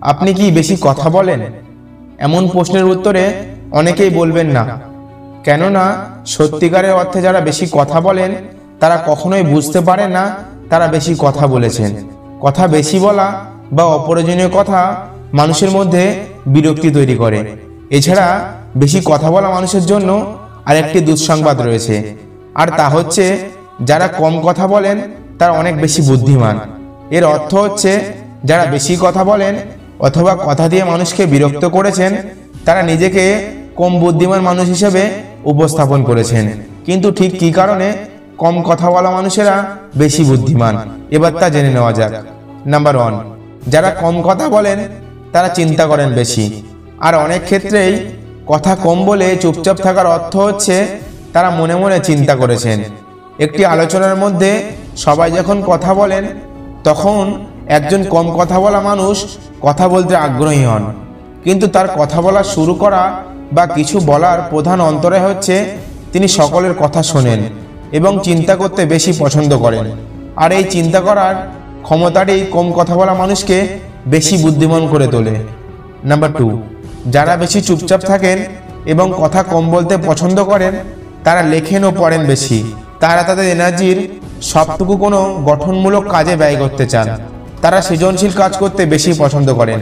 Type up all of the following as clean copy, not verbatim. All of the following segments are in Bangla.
আপনি কি বেশি কথা বলেন? এমন প্রশ্নের উত্তরে অনেকেই বলবেন না, কেননা সত্যিকারের অর্থে যারা বেশি কথা বলেন তারা কখনোই বুঝতে পারে না তারা বেশি কথা বলেছেন। কথা বেশি বলা বা অপ্রয়োজনীয় কথা মানুষের মধ্যে বিরক্তি তৈরি করে। এছাড়া বেশি কথা বলা মানুষের জন্য আরেকটি দুঃসংবাদ রয়েছে, আর তা হচ্ছে যারা কম কথা বলেন তারা অনেক বেশি বুদ্ধিমান। এর অর্থ হচ্ছে যারা বেশি কথা বলেন অথবা কথা দিয়ে মানুষকে বিরক্ত করেছেন তারা নিজেকে কম বুদ্ধিমান মানুষ হিসেবে উপস্থাপন করেছেন। কিন্তু ঠিক কী কারণে কম কথা বলা মানুষেরা বেশি বুদ্ধিমান, এবার তা জেনে নেওয়া যাক। নাম্বার 1, যারা কম কথা বলেন তারা চিন্তা করেন বেশি। আর অনেক ক্ষেত্রেই কথা কম বলে চুপচাপ থাকার অর্থ হচ্ছে তারা মনে মনে চিন্তা করেছেন। একটি আলোচনার মধ্যে সবাই যখন কথা বলেন তখন একজন কম কথা বলা মানুষ কথা বলতে আগ্রহী হন, কিন্তু তার কথা বলা শুরু করা বা কিছু বলার প্রধান অন্তরায় হচ্ছে তিনি সকলের কথা শোনেন এবং চিন্তা করতে বেশি পছন্দ করেন। আর এই চিন্তা করার ক্ষমতাটাই কম কথা বলা মানুষকে বেশি বুদ্ধিমান করে তোলে। নাম্বার 2, যারা বেশি চুপচাপ থাকেন এবং কথা কম বলতে পছন্দ করেন তারা লেখেন ও পড়েন বেশি। তারা তাদের এনার্জির সবটুকু কোনো গঠনমূলক কাজে ব্যয় করতে চান। তারা সৃজনশীল কাজ করতে বেশি পছন্দ করেন,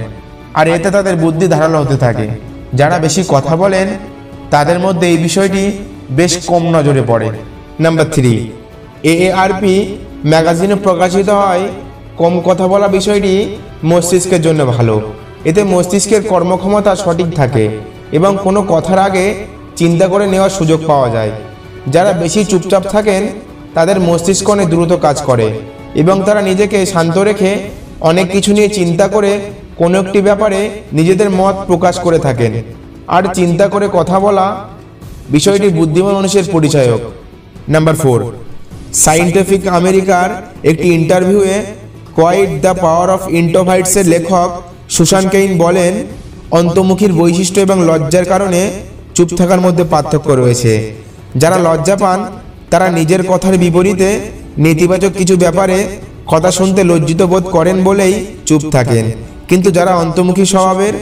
আর এতে তাদের বুদ্ধি ধারালো হতে থাকে। যারা বেশি কথা বলেন তাদের মধ্যে এই বিষয়টি বেশ কম নজরে পড়ে। নাম্বার 3, AARP ম্যাগাজিনে প্রকাশিত হয় কম কথা বলা বিষয়টি মস্তিষ্কের জন্য ভালো। এতে মস্তিষ্কের কর্মক্ষমতা সঠিক থাকে এবং কোনো কথার আগে চিন্তা করে নেওয়ার সুযোগ পাওয়া যায়। যারা বেশি চুপচাপ থাকেন তাদের মস্তিষ্ক অনেক দ্রুত কাজ করে এবং তারা নিজেকে শান্ত রেখে অনেক কিছু নিয়ে চিন্তা করে কোনো একটি ব্যাপারে নিজেদের মত প্রকাশ করে থাকেন। আর চিন্তা করে কথা বলা বিষয়টি বুদ্ধিমান মানুষের পরিচায়ক। নাম্বার 4, সায়েন্টিফিক আমেরিকার একটি ইন্টারভিউয়ে কোয়াইট দ্য পাওয়ার অফ ইন্ট্রোভার্টসের লেখক সুসান কেইন বলেন, অন্তর্মুখীর বৈশিষ্ট্য এবং লজ্জার কারণে চুপ থাকার মধ্যে পার্থক্য রয়েছে। যারা লজ্জা পান তারা নিজের কথার বিপরীতে নেতিবাচক কিছু ব্যাপারে কথা শুনতে লজ্জিত বোধ করেন বলেই চুপ থাকেন, কিন্তু যারা অন্তর্মুখী স্বভাবের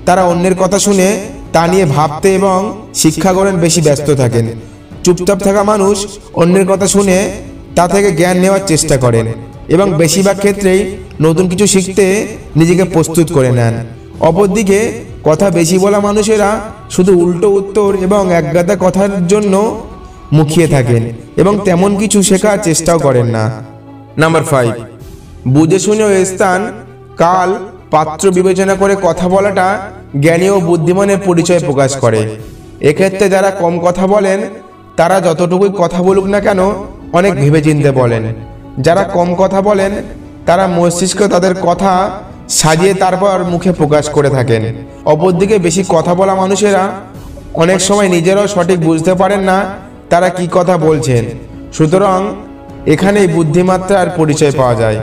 তারা অন্যের কথা শুনে তা নিয়ে ভাবতে এবং শিক্ষা গ্রহণে বেশি ব্যস্ত থাকেন। চুপচাপ থাকা মানুষ অন্যের কথা শুনে তা থেকে জ্ঞান নেওয়ার চেষ্টা করেন এবং বেশিরভাগ ক্ষেত্রেই নতুন কিছু শিখতে নিজেকে প্রস্তুত করে নেন। অপরদিকে কথা বেশি বলা মানুষেরা শুধু উল্টো উত্তর এবং একগাদা কথার জন্য মুখিয়ে থাকেন এবং তেমন কিছু শেখার চেষ্টাও করেন না। নাম্বার 5, বুঝে শুনে স্থান, কাল, পাত্র বিবেচনা করে কথা বলাটা জ্ঞানী ও বুদ্ধিমানের পরিচয় প্রকাশ করে। এক্ষেত্রে যারা কম কথা বলেন তারা যতটুকুই কথা বলুক না কেন অনেক ভেবেচিন্তে বলেন। যারা কম কথা বলেন তারা মস্তিষ্ক তাদের কথা সাজিয়ে তারপর মুখে প্রকাশ করে থাকেন। অপরদিকে বেশি কথা বলা মানুষেরা অনেক সময় নিজেরাও সঠিক বুঝতে পারেন না তারা কি কথা বলছেন। সুতরাং এখানেই বুদ্ধিমাত্রার পরিচয় পাওয়া যায়।